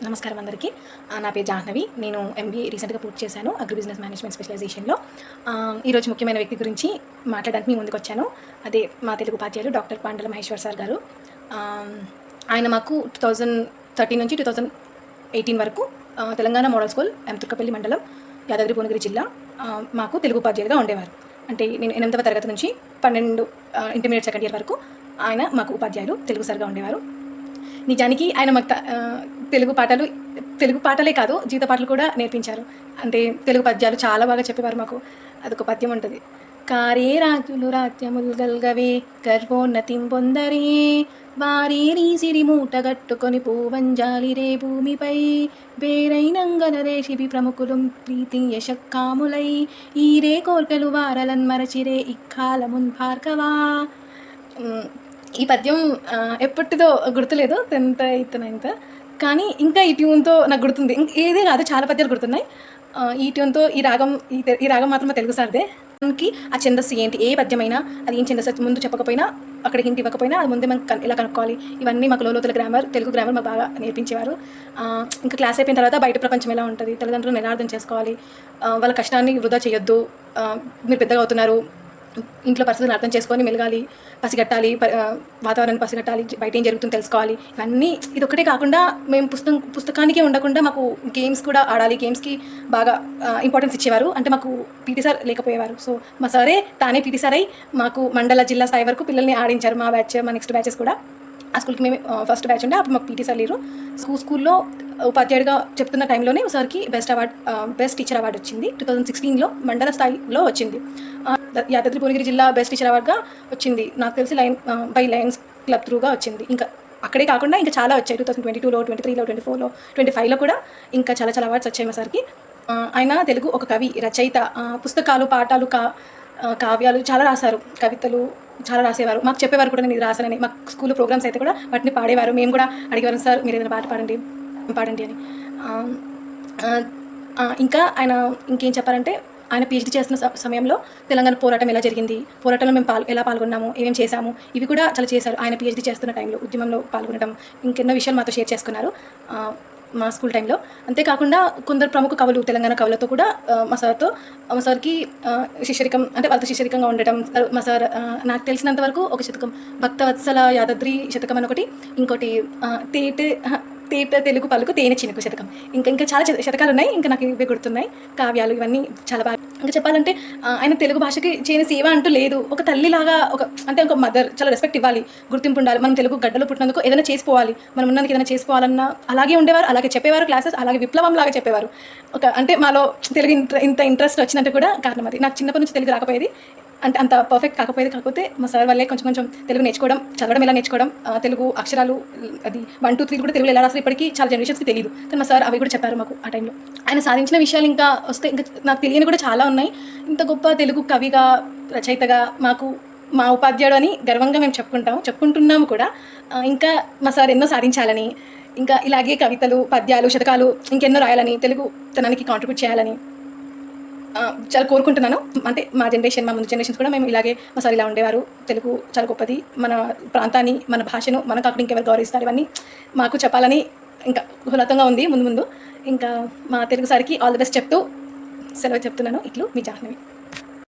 నమస్కారం అందరికీ. నా పేరు జాహ్నవి. నేను ఎంబీఏ రీసెంట్గా పూర్తి చేశాను అగ్రి బిజినెస్ మేనేజ్మెంట్ స్పెషలైజేషన్లో. ఈరోజు ముఖ్యమైన వ్యక్తి గురించి మాట్లాడడానికి మీ ముందుకు వచ్చాను. అదే మా తెలుగు ఉపాధ్యాయులు డాక్టర్ పాండల మహేశ్వర్ సార్ గారు. ఆయన మాకు 2013 నుంచి 2018 వరకు తెలంగాణ మోడల్ స్కూల్ తుర్కపల్లి మండలం యాదాద్రి భువనగిరి జిల్లా మాకు తెలుగు ఉపాధ్యాయులుగా ఉండేవారు. అంటే నేను 8వ తరగతి నుంచి 12 ఇంటర్మీడియట్ సెకండ్ ఇయర్ వరకు ఆయన మాకు ఉపాధ్యాయులు తెలుగు సార్గా ఉండేవారు. నిజానికి ఆయన మాకు తెలుగు పాటలే కాదు, జీవిత పాటలు కూడా నేర్పించారు. అంటే తెలుగు పద్యాలు చాలా బాగా చెప్పేవారు మాకు. అదొక పద్యం ఉంటుంది. కారే రాజులు రాజ్యములు గల్గవే గర్వోన్నతిం పొందరే వారేరి సిరి మూటగట్టుకొని పూవంజాలి రే భూమిపై వేరైనంగనరే శిబి ప్రముఖులు ప్రీతి యశక్కాములై ఈరే కోర్కెలు వారలన్ మరచిరే ఇక్కాలమున్ భార్గవా. ఈ పద్యం ఎప్పటిదో గుర్తులేదు, 10th 8th 9th, కానీ ఇంకా ఈ ట్యూన్తో నాకు గుర్తుంది. ఏదే కాదు, చాలా పద్యాలు గుర్తున్నాయి. ఈ ట్యూన్తో ఈ రాగం మాత్రం తెలుగు సార్దే. మనకి ఆ ఛందస్సు ఏంటి, ఏ పద్యమైనా అది ఏం ఛందస్సు ముందు చెప్పకపోయినా, అక్కడ హింట్ ఇవ్వకపోయినా అది ముందే మనం ఎలా కనుక్కోవాలి, ఇవన్నీ మాకు లోతుల గ్రామర్, తెలుగు గ్రామర్ మాకు బాగా నేర్పించేవారు. ఇంకా క్లాస్ అయిపోయిన తర్వాత బయట ప్రపంచం ఎలా ఉంటుంది, తల్లిదండ్రులను ఎలా అర్థం చేసుకోవాలి, వాళ్ళ కష్టాన్ని వృధా చేయొద్దు, మీరు పెద్దగా అవుతున్నారు, ఇంట్లో పరిస్థితులను అర్థం చేసుకొని మెలగాలి, పసిగట్టాలి, వాతావరణాన్ని పసిగట్టాలి, బయట ఏం జరుగుతుందో తెలుసుకోవాలి. ఇవన్నీ ఇది ఒకటే కాకుండా మేము పుస్తకానికే ఉండకుండా మాకు గేమ్స్ కూడా ఆడాలి, గేమ్స్కి బాగా ఇంపార్టెన్స్ ఇచ్చేవారు. అంటే మాకు పీటీ సార్ లేకపోయేవారు, సో మా సారే తానే పీటీ సార్ అయి మాకు మండల జిల్లా స్థాయి వరకు పిల్లల్ని ఆడించారు. మా బ్యాచ్, మా నెక్స్ట్ బ్యాచెస్ కూడా. ఆ స్కూల్కి మేము ఫస్ట్ బ్యాచ్ ఉండే, అప్పుడు మాకు పీటీ సార్ లేరు. స్కూల్లో ఉపాధ్యాయుడిగా చెప్తున్న టైంలోనే సార్కి బెస్ట్ టీచర్ అవార్డు వచ్చింది. 2016లో మండల స్థాయిలో వచ్చింది. యాదాద్రి భువనగిరి జిల్లా బెస్ట్ టీచర్ అవార్డుగా వచ్చింది. నాకు తెలిసి లయన్స్ క్లబ్ త్రూగా వచ్చింది. ఇంకా అక్కడే కాకుండా ఇంకా చాలా వచ్చాయి. 2022లో, 23లో, 24లో, 25లో కూడా ఇంకా చాలా అవార్డ్స్ వచ్చాయి మా సార్కి. ఆయన తెలుగు ఒక కవి, రచయిత, పుస్తకాలు, పాఠాలు, కావ్యాలు చాలా రాశారు, కవితలు చాలా రాసేవారు. మాకు చెప్పేవారు కూడా నేను ఇది రాశానని. మాకు స్కూల్లో ప్రోగ్రామ్స్ అయితే కూడా వాటిని పాడేవారు. మేము కూడా అడిగేవారు, సార్ మీరు ఏదైనా పాట పాడండి అని. ఇంకా ఆయన ఇంకేం చెప్పారంటే, ఆయన పీహెచ్డీ చేస్తున్న సమయంలో తెలంగాణ పోరాటం ఎలా జరిగింది, పోరాటంలో మేము ఎలా పాల్గొన్నాము, ఏమేమి చేశాము, ఇవి కూడా చాలా చేశారు. ఆయన పీహెచ్డీ చేస్తున్న టైంలో ఉద్యమంలో పాల్గొనడం, ఇంకెన్నో విషయాలు మాతో షేర్ చేసుకున్నారు మా స్కూల్ టైంలో. అంతేకాకుండా కొందరు ప్రముఖ కవులు, తెలంగాణ కవులతో కూడా మా సార్కి శిష్యరికం, అంటే వాళ్ళతో శిష్యరికంగా ఉండటం. మా సార్ నాకు తెలిసినంత వరకు ఒక శతకం, భక్తవత్సల యాదాద్రి శతకం అని ఒకటి, ఇంకోటి తేట తెలుగు పలుకు తేనె చినుకు శతకం, ఇంకా చాలా శతకాలు ఉన్నాయి. ఇంకా నాకు ఇవే గుర్తున్నాయి. కావ్యాలు ఇవన్నీ చాలా బాగా. ఇంకా చెప్పాలంటే ఆయన తెలుగు భాషకి చేయని సేవ అంటూ లేదు. ఒక తల్లిలాగా, ఒక మదర్, చాలా రెస్పెక్ట్ ఇవ్వాలి, గుర్తింపు ఉండాలి. మనం తెలుగు గడ్డలో పుట్టినందుకు ఏదైనా చేసుకోవాలి, మనం ఉన్నందుకు ఏదైనా చేసుకోవాలన్నా అలాగే ఉండేవారు, అలాగే చెప్పేవారు క్లాసెస్, అలాగే విప్లవం లాగా చెప్పేవారు. అంటే మాలో తెలుగు ఇంత ఇంట్రెస్ట్ వచ్చిందంటే కూడా కారణం అది. నాకు చిన్నప్పటి నుంచి తెలుగు రాకపోయేది, అంటే అంత పర్ఫెక్ట్ కాకపోతే మా సార్ వల్లే కొంచెం తెలుగు నేర్చుకోవడం, చదవడం ఎలా నేర్చుకోవడం, తెలుగు అక్షరాలు అది 1 2 3 కూడా తెలుగులో ఎలా రాస్తారు ఇప్పటికీ చాలా జనరేషన్స్కి తెలియదు. కానీ మా సార్ అవి కూడా చెప్పారు మాకు ఆ టైంలో. ఆయన సాధించిన విషయాలు ఇంకా వస్తే ఇంకా నాకు తెలియని కూడా చాలా ఉన్నాయి. ఇంత గొప్ప తెలుగు కవిగా, రచయితగా మా ఉపాధ్యాయుడు అని గర్వంగా మేము చెప్పుకుంటున్నాము కూడా. ఇంకా మా సార్ ఎన్నో సాధించాలని, ఇంకా ఇలాగే కవితలు, పద్యాలు, శతకాలు ఇంకెన్నో రాయాలని, తెలుగు తనానికి కాంట్రిబ్యూట్ చేయాలని చాలా కోరుకుంటున్నాను. అంటే మా ముందు జనరేషన్స్ కూడా మేము ఇలాగే, మా సార్ ఇలా ఉండేవారు, తెలుగు చాలా గొప్పది, మన ప్రాంతాన్ని, మన భాషను మనం కాకుండా ఇంకెవరు గౌరవిస్తారు, ఇవన్నీ మాకు చెప్పాలని ఇంకా ఉన్నతంగా ఉంది ముందు. ఇంకా మా తెలుగు సార్కి ఆల్ ది బెస్ట్ చెప్తూ సెలవు చెప్తున్నాను. ఇట్లు మీ జాహ్నవి.